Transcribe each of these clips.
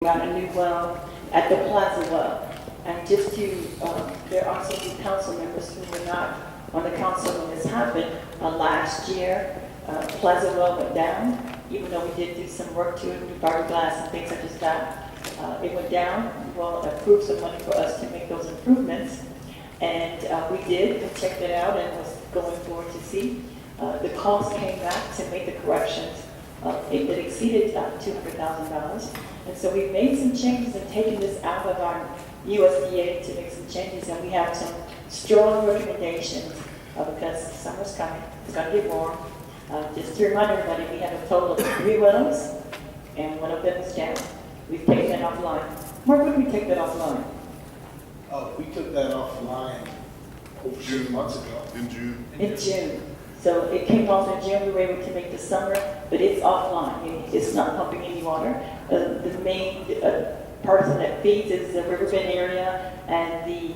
Got a new well at the Plaza well. And just to, there are some new council members who were not on the council when this happened. Last year, Plaza well went down, even though we did do some work to it, new fiberglass and things such as that. It went down. Well, approved some money for us to make those improvements. And we did, and checked it out and was going forward to see. The cost came back to make the corrections. It exceeded $200,000. And so we've made some changes and taken this out of our USDA to make some changes. And we have some strong recommendations because summer's coming. It's going to get warm. Just to remind everybody, we have a total of 3 wells, and one of them is down. We've taken that offline. Mark, when did we take that offline? Oh, we took that offline over 2 months ago. In June. In June. So it came off in June. We were able to make the summer, but it's offline. It's not pumping any water. The main person that feeds is the Riverbend area and the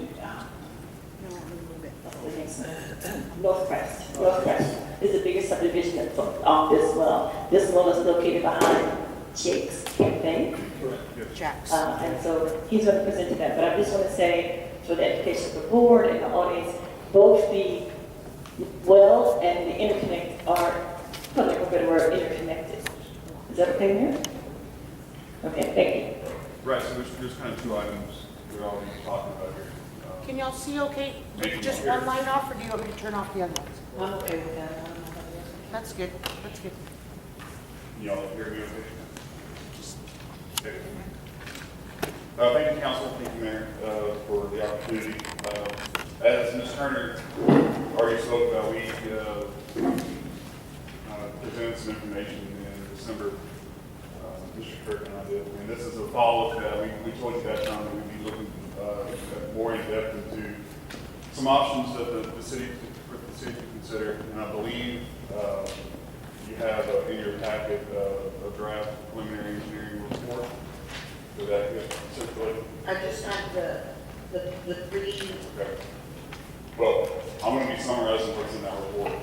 North Crest. North Crest is the biggest subdivision that's off this well. This well is located behind Jake's Cafe. Jack's. And so he's going to present to that. But I just want to say, for the education of the board and the audience, both the well and the interconnect are, for lack of a better word, interconnected. Is that okay, Mayor? Okay, thank you. Right, so there's kind of 2 items we're all talking about here. Can y'all see okay? Maybe Just here. one line off, or do you want me to turn off the other ones? I'm okay with that. That's good, that's good. Y'all hear me okay? Just stay with me. Thank you, council, thank you, Mayor, for the opportunity. As Ms. Turner already spoke about, we presented some information in December. Mr. Kirk and I did, and this is a follow-up to that. We told you that time that we'd be looking more in depth into some options that the city to consider. And I believe you have in your packet a draft preliminary engineering report. So that gets circulated. I just have the 3. Okay. Well, I'm going to be summarizing what's in that report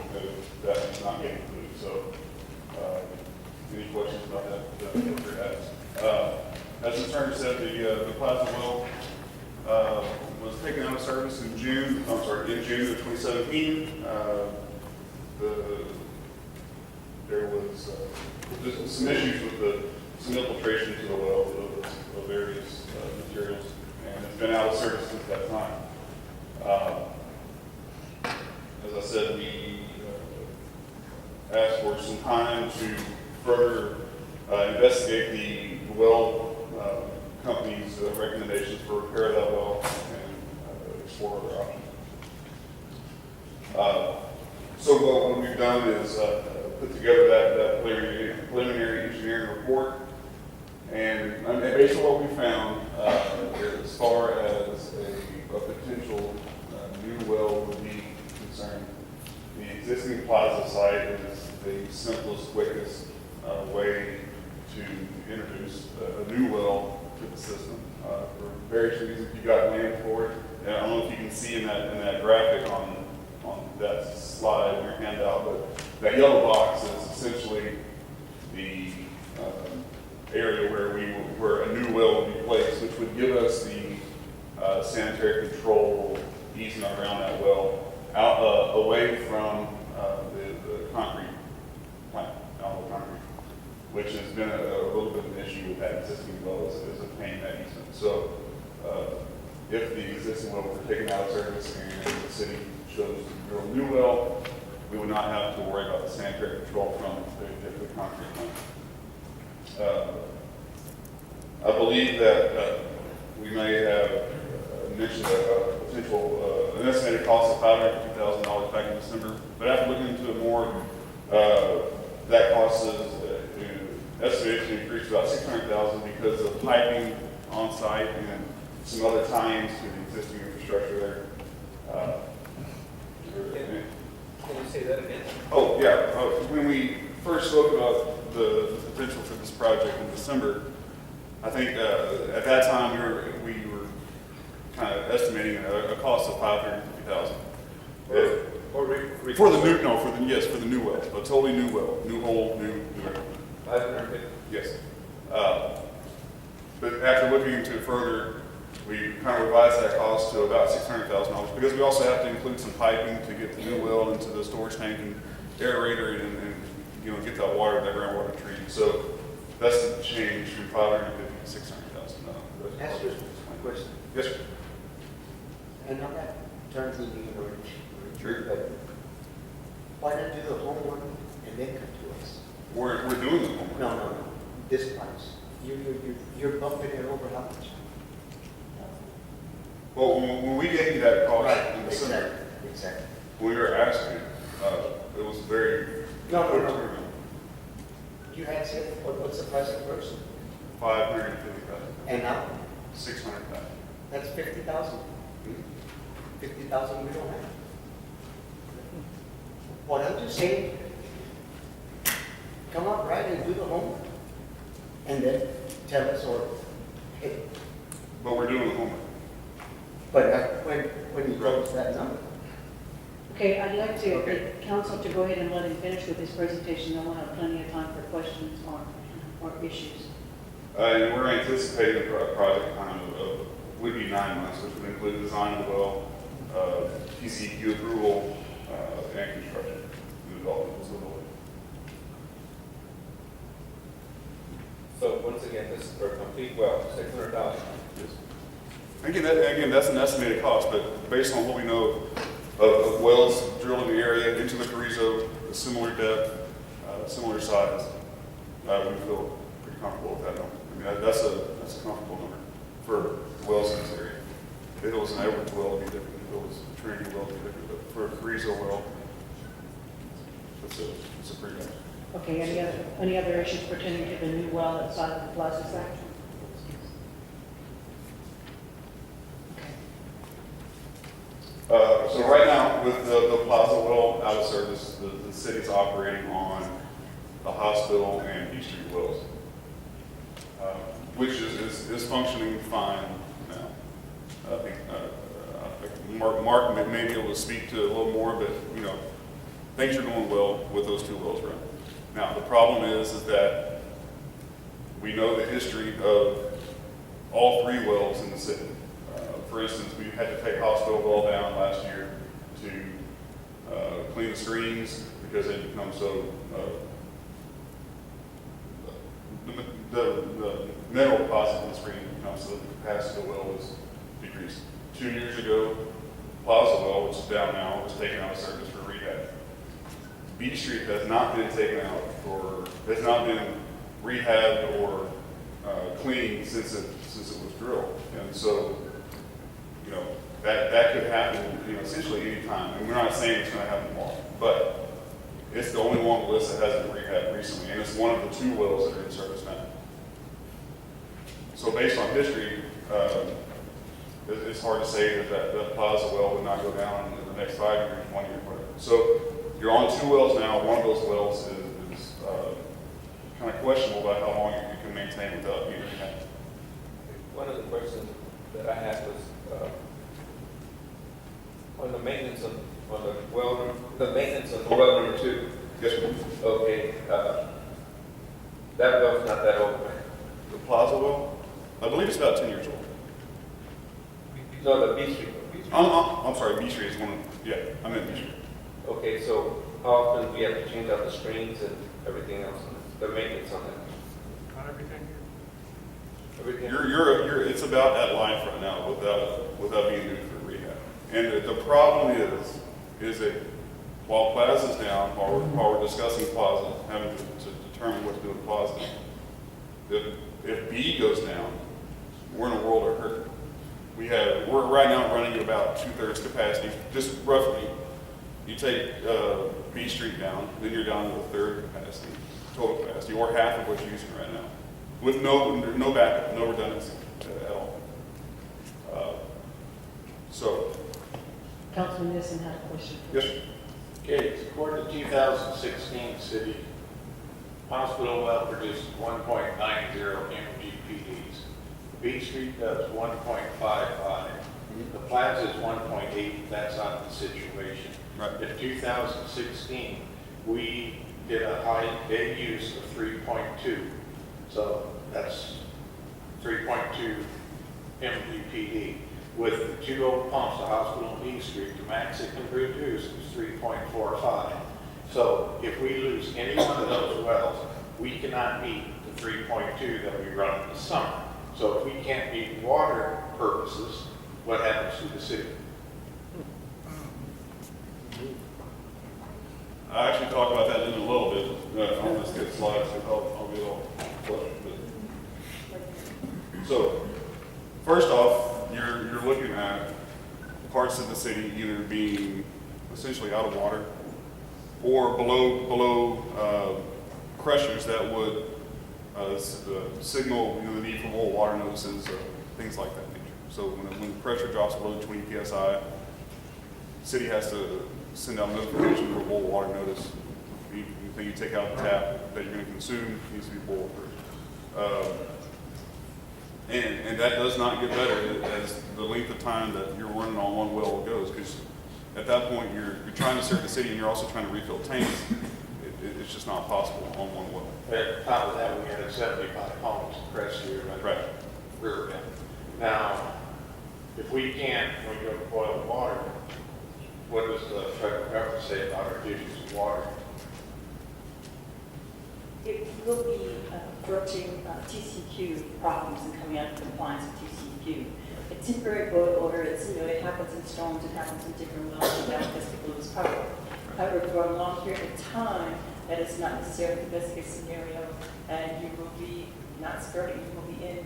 that is not getting included. So, any questions about that? Feel free to ask. As Ms. Turner said, the Plaza well was taken out of service in June. In June of 2017. There was some issues with some infiltration to the well of various materials, and it's been out of service since that time. As I said, we asked for some time to further investigate the well company's recommendations for repair of that well and explore other options. So what we've done is put together that preliminary engineering report, and based on what we found, as far as a potential new well would be concerned, the existing plaza site is the simplest, quickest way to introduce a new well to the system for various reasons. You got land for it, and I don't know if you can see in that graphic on that slide in your handout, but that yellow box is essentially the area where a new well would be placed, which would give us the sanitary control easement around that well, out away from the concrete plant, outdoor concrete, which has been a little bit of an issue with that existing well is obtaining that easement. So if the existing well were taken out of service and the city chose to drill a new well, we would not have to worry about the sanitary control from the concrete plant. I believe that we may have mentioned a potential, an estimated cost of $550,000 back in December, but after looking into it more, that cost is estimated to increase to about $600,000 because of piping on site and some other tie-ins to the existing infrastructure there. Can you say that again? Oh, yeah. When we first spoke about the potential for this project in December, I think at that time we were kind of estimating a cost of $550,000. For the new well, a totally new well, new hole, new. 550. Yes. But after looking into it further, we kind of revised that cost to about $600,000 because we also have to include some piping to get the new well into the storage tank and aerator and you know, get that water, that groundwater treated. So that's the change from $550,000 to $600,000. That's just my question. Yes, sir. And on that turns into your Sure. but why not do the home one and then come to us? We're doing the homework. No. This price. You're bumping it over how much? Well, when we gave you that cost in December, Exactly. when we were asking, it was very. No. You had said, what's the price of person? $550,000, And now, $600,000. that's 50,000. 50,000 we don't have. What I'm just saying, come up right and do the homework. And then tell us, or, hey, But we're doing the homework. but when you go to that number. Okay, I'd like Okay. the council to go ahead and let him finish with his presentation, then we'll have plenty of time for questions or issues. And we're anticipating a project time of would be 9 months, which would include design of the well, PCQ approval, and construction, and development of the facility. So once again, this is for a complete well, $600,000. Again, that's an estimated cost, but based on what we know of wells drilled in the area into the Carrizo, a similar depth, similar size, we feel pretty comfortable with that number. I mean, that's a comfortable number for wells in this area. If it was an Edwards well, it'd be different. If it was a Trinity well, it'd be different. But for a Carrizo well, it's a pretty nice. Okay, any other issues pertaining to the new well outside of the plaza site? So right now, with the Plaza well out of service, the city's operating on the hospital and East Street wells, which is functioning fine now. I think Mark may be able to speak to it a little more, but you know, things are going well with those two wells right now. The problem is that we know the history of all three wells in the city. For instance, we had to take hospital well down last year to clean the screens because they become so, the mineral deposit in the screen becomes so the capacity of the well was decreased. 2 years ago, Plaza well, which is down now, was taken out of service for rehab. B Street has not been taken out has not been rehabbed or cleaned since it was drilled. And so, you know, that could happen, you know, essentially any time. And we're not saying it's going to happen tomorrow, but it's the only one on the list that hasn't been rehabbed recently, and it's one of the two wells that are in service now. So based on history, it's hard to say that Plaza well would not go down in the next 5 years, 20 years, whatever. So you're on two wells now. One of those wells is kind of questionable about how long you can maintain without being rehabbed. One of the questions that I had was on the maintenance of the maintenance of well number 2. Yes, sir. Okay, that well's not that old. The Plaza well, I believe it's about 10 years old. No, the B Street. I'm sorry, B Street is one. Yeah, I meant B Street. Okay, so how often do we have to change out the screens and everything else, the maintenance on that? Not everything. Everything? It's about at life right now without being due for rehab. And the problem is that while Plaza's down, while we're discussing Plaza, having to determine what to do with Plaza, if B goes down, we're in a world of hurt. We're right now running at about 2/3 capacity, just roughly. You take B Street down, then you're down to a third capacity, total capacity, or half of what you're using right now, with no backup, no redundancy at all. So, Councilman Nissen had a question. yes, sir. Okay, according to 2016 city, hospital well produced 1.90 MGPDs. B Street does 1.55. The Plaza is 1.8, that's not the situation. Right. In 2016, we did a high day use of 3.2. So that's 3.2 MGPD. With the 2 old pumps, the hospital on E Street, the max it can produce is 3.45. So if we lose any one of those wells, we cannot meet the 3.2 that we run in the summer. So if we can't meet water purposes, what happens to the city? I actually talk about that in a little bit, on this good slides, so I'll get all questions. So, first off, you're looking at parts of the city either being essentially out of water or below pressures that would signal the need for more water notices, things like that nature. So when pressure drops below 20 psi, city has to send out notification for boil water notice. Anything you take out of the tap that you're going to consume needs to be boiled first. And that does not get better as the length of time that you're running on one well goes, because at that point you're trying to serve the city and you're also trying to refill tanks. It's just not possible on one well. At the top of that, we had 75 homes pressed here, Right. River Bend. Now, if we can't, when we go to boil water, what does the federal government say about our issues of water? It will be approaching TCQ problems and coming out of compliance with TCQ. A temporary boil order, it happens in storms, it happens in different wells, and that because people lose power. However, for a long period of time, that is not necessarily the best case scenario, and you will be not skirting, you will be in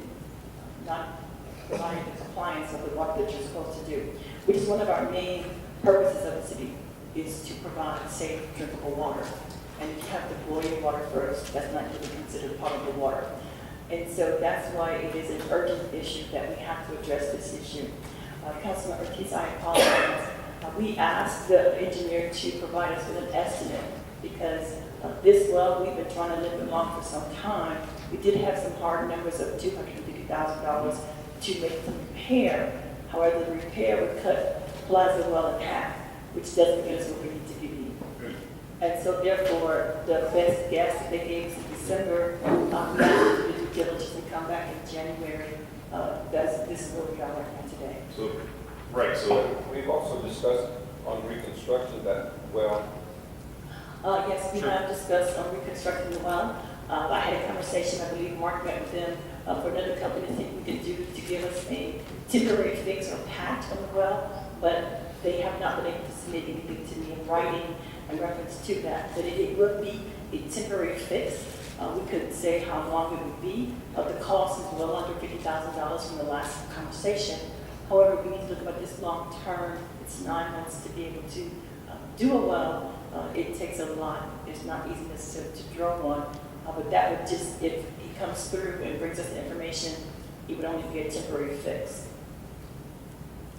not providing the compliance of the work that you're supposed to do, which is one of our main purposes of the city, is to provide safe, drinkable water. And if you have to boil your water first, that's not really considered part of the water. And so that's why it is an urgent issue that we have to address this issue. Councilman Ortiz, I apologize. We asked the engineer to provide us with an estimate because this well, we've been trying to live along for some time. We did have some hard numbers of $250,000 to make some repair. However, the repair would cut Plaza well in half, which doesn't get us what we need to be. And so therefore, the best guess that they gave us in December, we have to do due diligence and come back in January. This is where we are right now today. So, right, so We've also discussed on reconstruction that well. Yes, we Sure. have discussed reconstructing the well. I had a conversation, I believe Mark met with them for another company to see what we can do to give us a temporary fix or patch on the well, but they have not been able to submit anything to me in writing in reference to that. But it would be a temporary fix. We couldn't say how long it would be. The cost is well under $50,000 from the last conversation. However, we need to look at this long term. It's 9 months to be able to do a well. It takes a lot. It's not easy necessarily to draw one. But that would just, if he comes through and brings us the information, it would only be a temporary fix.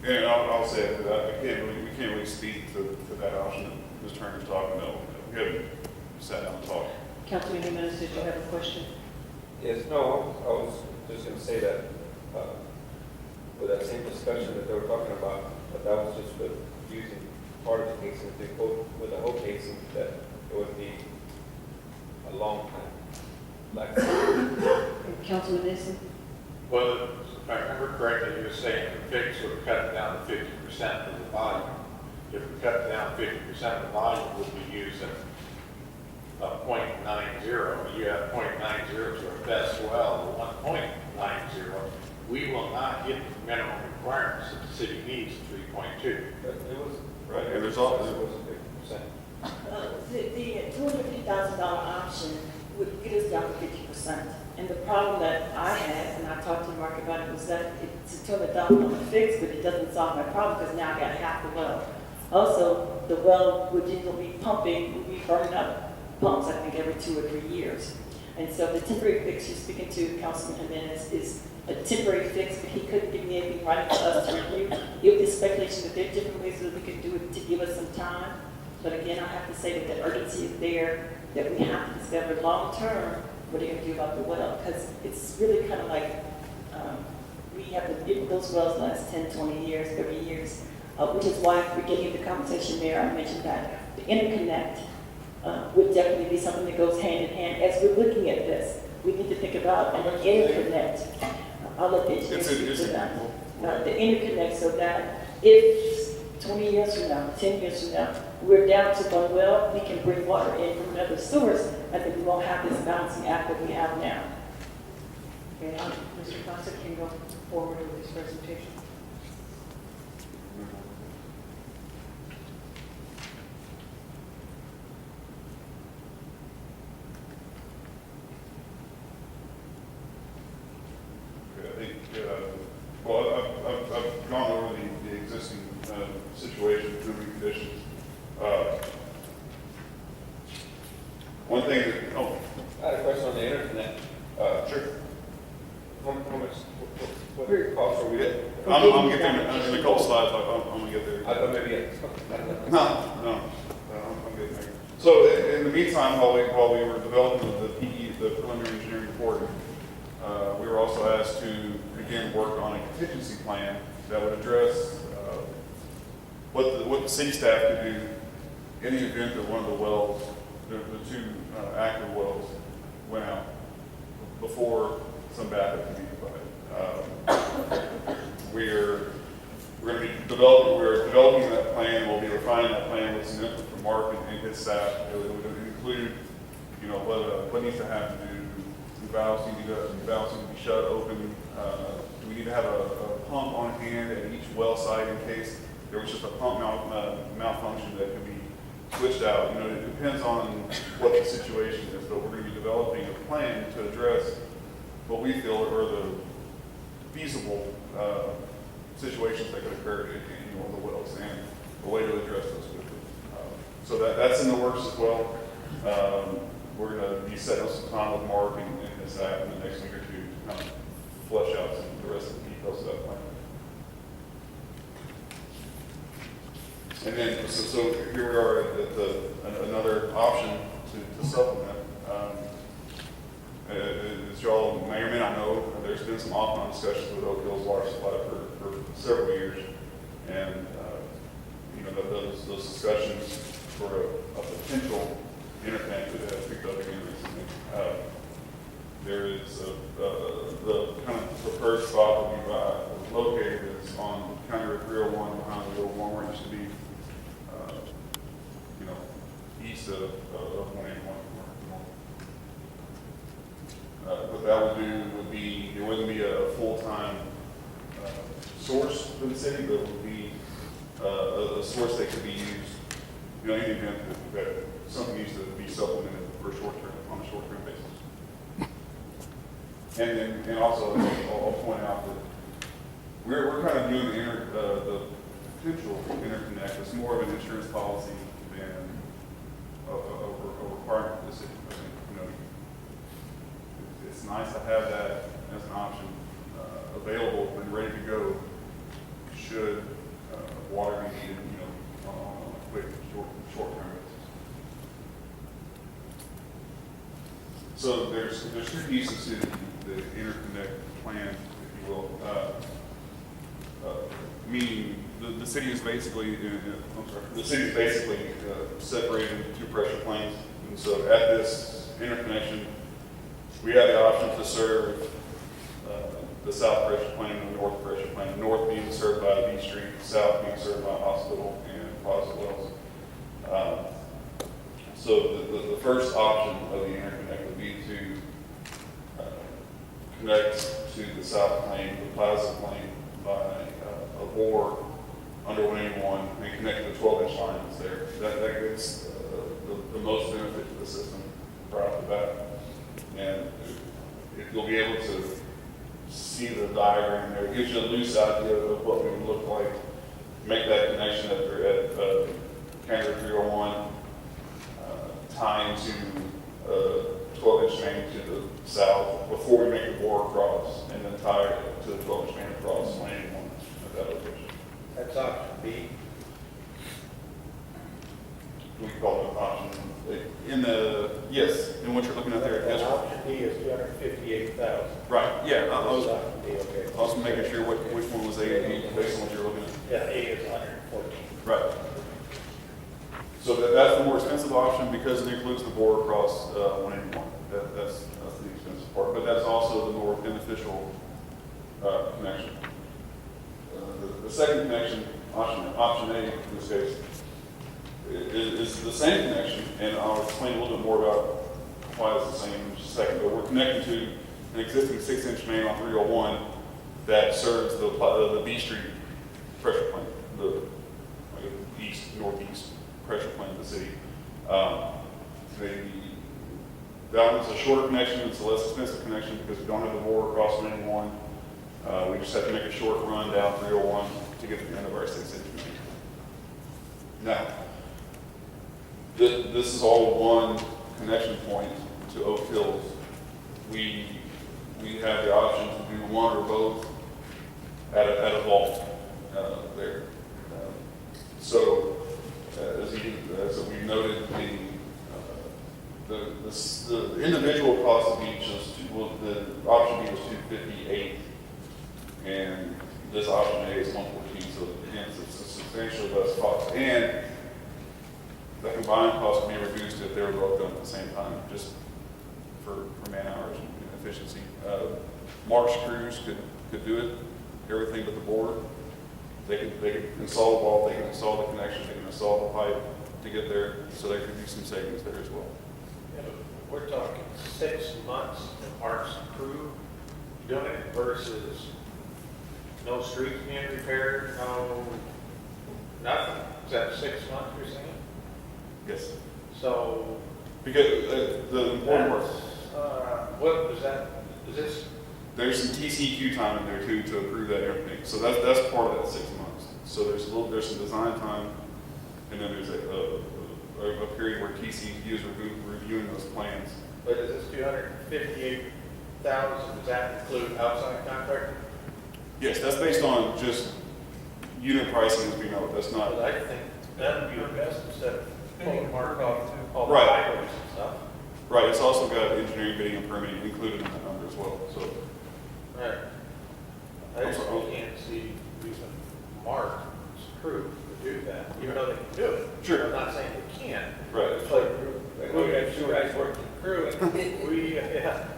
and I'll say that we can't really speak to that option that Ms. Turner's talking about. We haven't sat down and talked. Councilman Jimenez, did you have a question? Yes, no, I was just going to say that with that same discussion that they were talking about, but that was just with using part of the casing, they quote with the whole casing, that it would be a long time. Like, Councilman Nixon? Well, if I remember correctly, you were saying the fix would cut it down to 50% of the volume. If we cut down 50% of the volume, we'd be using a 0.90. You have 0.90 to our best well, 1.90. We will not get the minimum requirements that the city needs, 3.2. it was, Right, and there's also, it was a 50%. The $250,000 option would get us down to 50%. And the problem that I had, and I talked to Mark about it, was that it's a $200,000 fix, but it doesn't solve my problem because now I got half the well. Also, the well would be pumping, would be burning up pumps, I think, every 2 or 3 years. And so the temporary fix you're speaking to, Councilman Jimenez, is a temporary fix, but he couldn't give me anything right for us to review. It was speculation that there are different ways that we could do it to give us some time. But again, I have to say that the urgency is there, that we have to discover long term what are you going to do about the well, because it's really kind of like we have to, those wells last 10, 20 years, 30 years, which is why we're getting the conversation there. I mentioned that the interconnect would definitely be something that goes hand in hand. As we're looking at this, we need to think about an interconnect. I'll let the It's engineer in, speak it's to in, that. we'll- The interconnect, so that if 20 years from now, 10 years from now, we're down to one well, we can bring water in from another source, and then we won't have this balancing act that we have now. Okay, Mr. Gossett can go forward with his presentation. I think, well, I've gone over the existing situation, moving conditions. One thing that, oh, I had a question on the internet. sure. How much, what cost are we at? I'm gonna get there in a couple slides, I'm gonna get there. I thought maybe, No, I'm getting there. So in the meantime, while we were developing the PE, the preliminary engineering report, we were also asked to begin work on a contingency plan that would address what the city staff could do in the event that one of the wells, the two active wells, went out before some backup could be provided. We're developing that plan. We'll be refining that plan with some input from Mark and his staff. It would include, what needs to happen. Do valves need to be shut open? Do we need to have a pump on hand at each well site in case there was just a pump malfunction that could be switched out? It depends on what the situation is, but we're going to be developing a plan to address what we feel are the feasible situations that could occur in one of the wells and a way to address those quickly. So that's in the works as well. We're going to be setting up some time with Mark and his staff in the next week or two to kind of flesh out some of the rest of the details of that plan. And then, so here we are at another option to supplement. As y'all may or may not know, there's been some off-on discussions with Oak Hill's water supply for several years, and those discussions for a potential interconnect that has picked up again recently. There is the kind of preferred spot that we've located is on County Road 301 behind the old Walmart. Used to be, east of 181. What that would do would be, it wouldn't be a full-time source for the city, but it would be a source that could be used, in any event that something needs to be supplemented for on a short-term basis. And also, I'll point out that we're kind of doing the potential interconnect. It's more of an insurance policy than a requirement for the city. I think, it's nice to have that as an option available and ready to go should water be needed, on a quick, short-term basis. So there's two pieces to the interconnect plan, if you will. Meaning the city is basically, separated into two pressure planes, and so at this interconnection, we have the option to serve the south pressure plane and the north pressure plane. The north being served by B Street, the south being served by Hospital and Plaza Wells. So the first option of the interconnect would be to connect to the south plane, the Plaza plane, by a bore under 181 and connect to the 12-inch line that's there. That gives the most benefit to the system right off the bat. And you'll be able to see the diagram there. It gives you a loose idea of what we would look like. Make that connection at County Road 301, tie into 12-inch main to the south before we make the bore across, and then tie it to the 12-inch main across 181 at that location. That's option B. We call it option yes, in what you're looking at there. Yes, And option D is 258,000. right. Yeah, I was Option D, okay. also making sure which one was A and B based on what you're looking at. Yeah, A is 114. Right. So that's the more expensive option because it includes the bore across 181. That's the expensive part, but that's also the more beneficial connection. The second connection, option A in this case, is the same connection, and I'll explain a little bit more about why it's the same in just a second. But we're connecting to an existing 6-inch main on 301 that serves the B Street pressure plant, the northeast pressure plant of the city. That one's a shorter connection. It's a less expensive connection because we don't have the bore across main one. We just have to make a short run down 301 to get to the end of our 6-inch main. Now, this is all one connection point to Oak Hills. We have the option to do one or both at a vault there. So, as we've noted, the individual cost of each is the option B was $258, and this option A is $114. So again, it's a substantially less cost, and the combined cost can be reduced if they were both done at the same time, just for man hours and efficiency. Mark's crews could do it, everything but the board. They could install the vault, they can install the connection, they can install the pipe to get there, so there could be some savings there as well. Yeah, but we're talking 6 months of Mark's crew doing it versus no streets being repaired, nothing. Is that 6 months you're saying? Yes. So Because the important work, what was that? Is this? there's some TCQ time in there too to approve that everything. So that's part of that 6 months. So there's some design time, and then there's a period where TCQ is reviewing those plans. But is this 258,000? Does that include outside contractor? Yes, that's based on just unit pricing as we know. That's not But I think that would be the best instead of pulling Mark off all the Right. highways and stuff. right. It's also got engineering, bidding, and permitting included in that number as well. So Right. I just can't see using Mark's crew to do that, even though they can do it. Sure. I'm not saying they can't. right. It's like, we got 2 guys working the crew, and we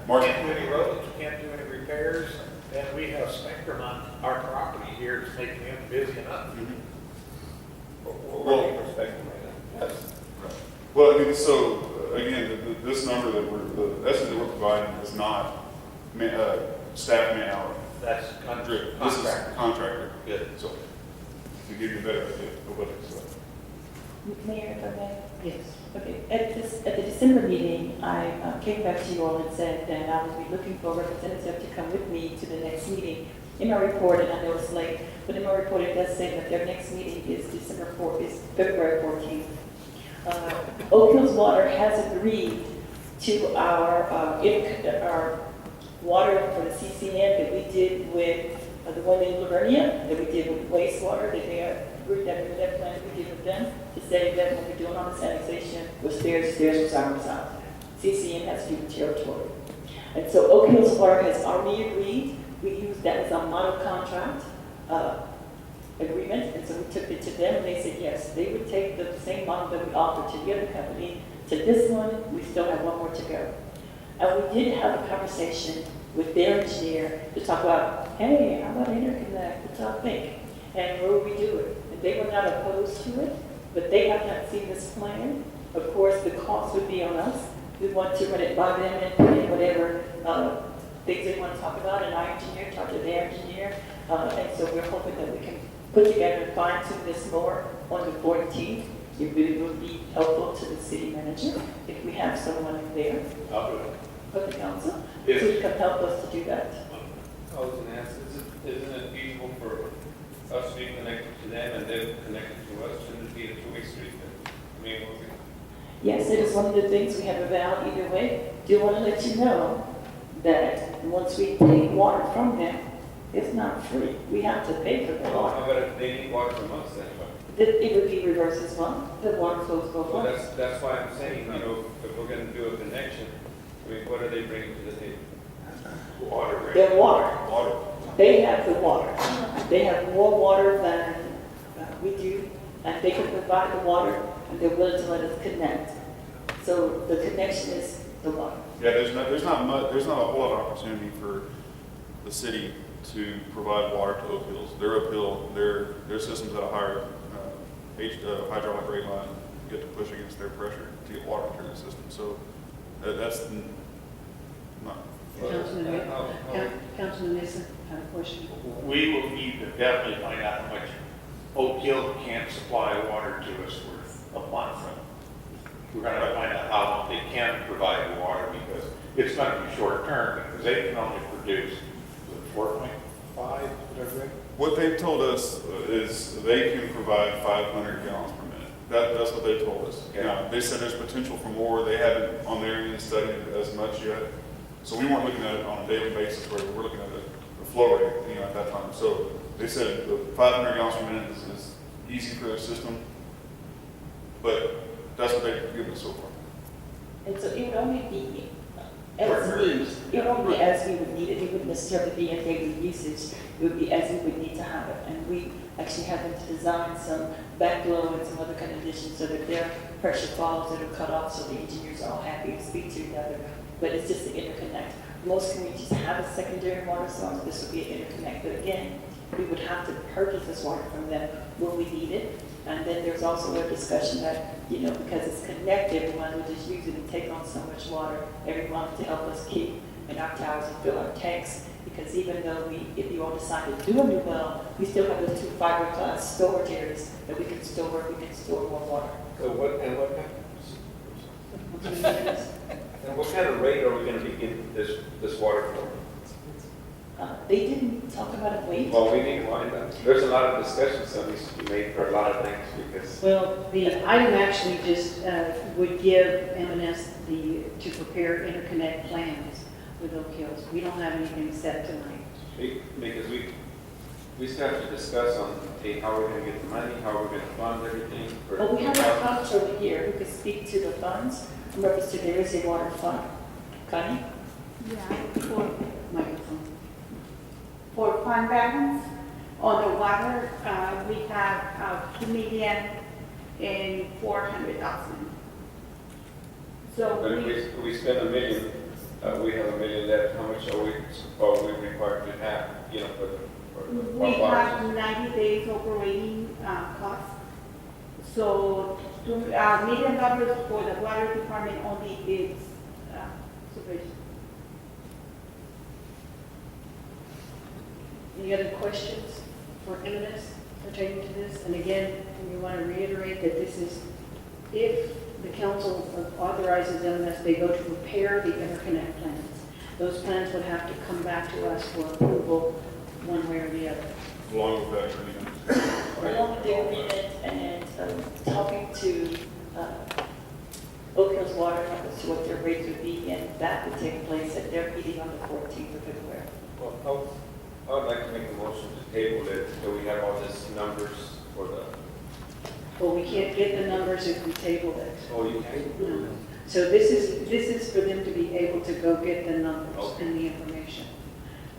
Mark- can't do any roads, can't do any repairs, and we have Spectrum on our property here, it's making them busy enough. Well, perspective right now. Yes. Well, I mean, so again, this number the estimate that we're providing is not staff man hour. That's Drip. This is contractor. contractor. Good. So to give you a better idea of what it's like. Mayor, if I may? Yes. Okay, at the December meeting, I came back to you all and said that I would be looking for a representative to come with me to the next meeting. In my report, and I know it's late, but in my report it does say that their next meeting is February 14th. Oak Hills Water has agreed to our water for the CCN that we did with the one in Livernia, that we did with wastewater, that they are agreed that with that plan we did with them, to say that when we're doing on this annexation, was theirs, was ours. CCN has to do the territory. And so Oak Hills Water has already agreed. We used that as our model contract agreement, and so we took it to them, and they said yes, they would take the same model that we offered to the other company to this one. We still have one more to go. And we did have a conversation with their engineer to talk about, hey, how about interconnect? What y'all think? And where would we do it? And they were not opposed to it, but they have not seen this plan. Of course, the cost would be on us. We want to run it by them and put in whatever things they want to talk about, and our engineer talk to their engineer. And so we're hoping that we can put together and fine tune this more on the 14th. It really would be helpful to the city manager if we have someone there I'll do it. for the council Yes. who can help us to do that. I was gonna ask, isn't it feasible for us to be connected to them and them connected to us? Shouldn't it be a two-way street then? I mean, Yes, it is one of the things we have about either way. Do want to let you know that once we take water from them, it's not free. We have to pay for the how water. about if they need water from us then? It would be reversed as well. The water flows both So ways. that's why I'm saying, if we're gonna do a connection, I mean, what are they bringing to the table? Water, right? Their water. Water. They have the water. They have more water than we do, and they can provide the water, and they're willing to let us connect. So the connection is the water. Yeah, there's not a whole lot of opportunity for the city to provide water to Oak Hills. Their Oak Hill, their system's at a higher hydraulic rate line, get to push against their pressure to get water through the system. So that's not. Councilman Nissa had a question. We will need to definitely find out how much Oak Hill can't supply water to us for a month. We're gonna find out how long they can provide the water, because it's gonna be short term, because they can only produce 4.5, whatever. What they've told us is they can provide 500 gallons per minute. That's what they told us. Okay. Now, they said there's potential for more. They haven't on their end studied as much yet. So we weren't looking at it on a daily basis, where we're looking at the flow rate, at that time. So they said the 500 gallons per minute is easy for their system, but that's what they've given us so far. And so it would only be as needed. It would only be as we would need it. It wouldn't necessarily be in daily usage. It would be as we would need to have it. And we actually have them to design some backflow and some other kind of additions so that their pressure falls that are cut off, so the engineers are all happy to speak to each other. But it's just an interconnect. Most communities have a secondary water source. This would be an interconnect. But again, we would have to purchase this water from them when we need it. And then there's also a discussion that, because it's connected, we might as well just use it and take on so much water every month to help us keep in our towers and fill our tanks. Because even though if you all decide to do a new well, we still have those 2 fiberglass storage areas that we can store more water. So what kind of rate are we gonna be getting this water from? They didn't talk about a weight. Well, we need to find out. There's a lot of discussions that needs to be made for a lot of things, because Well, the item actually just would give M&S to prepare interconnect plans with Oak Hills. We don't have anything set tonight. because we still have to discuss on, hey, how we're gonna get the money, how we're gonna fund everything. Well, we have a coach over here who could speak to the funds. In reference to there is a water fund. Connie? Yeah, Microphone. for fund balance on the water, we have 2,400,000. So But if we spend $1 million, we have $1 million left, how much are we required to have, for we our have water? 90 days operating costs. So $2 million for the water department only is sufficient. Any other questions for M&S pertaining to this? And again, we want to reiterate that this is, if the council authorizes M&S, they go to prepare the interconnect plans. Those plans would have to come back to us for approval one way or the other. Along with that agreement. Along with the agreement and talking to Oak Hills Water as to what their rates would be, and that would take place at their meeting on the 14th of February. Well, I would like to make a motion to table it, so we have all these numbers for the, Well, we can't get the numbers if we table it. you can. No. So this is for them to be able to go get the numbers and the information.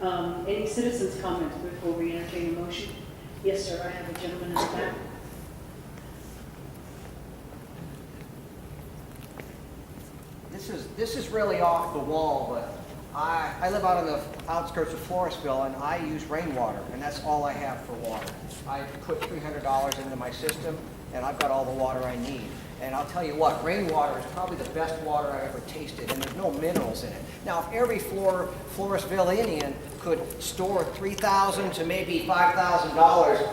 Any citizens' comments before we entertain a motion? Yes, sir, I have a gentleman in the back. This is really off the wall, but I live out on the outskirts of Floresville, and I use rainwater, and that's all I have for water. I put $300 into my system, and I've got all the water I need. And I'll tell you what, rainwater is probably the best water I've ever tasted, and there's no minerals in it. Now, if every Floresvilleian could store $3,000 to maybe $5,000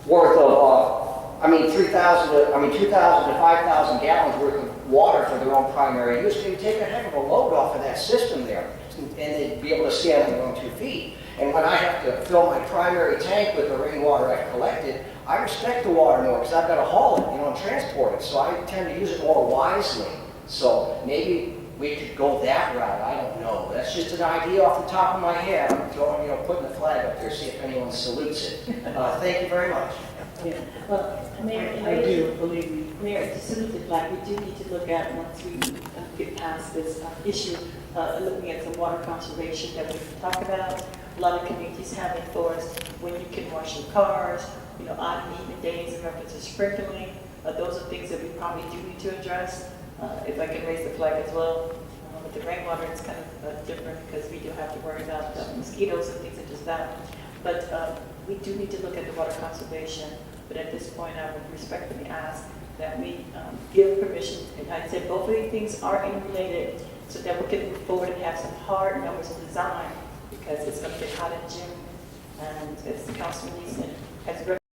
worth of, $2,000 to 5,000 gallons worth of water for their own primary use, they would take a heck of a load off of that system there, and they'd be able to stand on their own 2 feet. And when I have to fill my primary tank with the rainwater I've collected, I respect the water more because I've got to haul it, and transport it. So I tend to use it more wisely. So maybe we could go that route. I don't know. That's just an idea off the top of my head. I'm throwing, putting the flag up there, see if anyone salutes it. Thank you very much. Yeah. Well, Mayor, I do, believe me. Mayor, to salute the flag, we do need to look at, once we get past this issue, looking at some water conservation that we can talk about. A lot of communities have it for us when you can wash your cars, odd and even days in reference to sprinkling. Those are things that we probably do need to address. If I can raise the flag as well. With the rainwater, it's kind of different because we do have to worry about mosquitoes and things that just with that. But we do need to look at the water conservation, but at this point, I would respectfully ask that we give permission, and I said both of these things are interrelated, so that we can move forward and have some hard numbers of design, because it's going to get hot in June, and as Councilman Lee said, as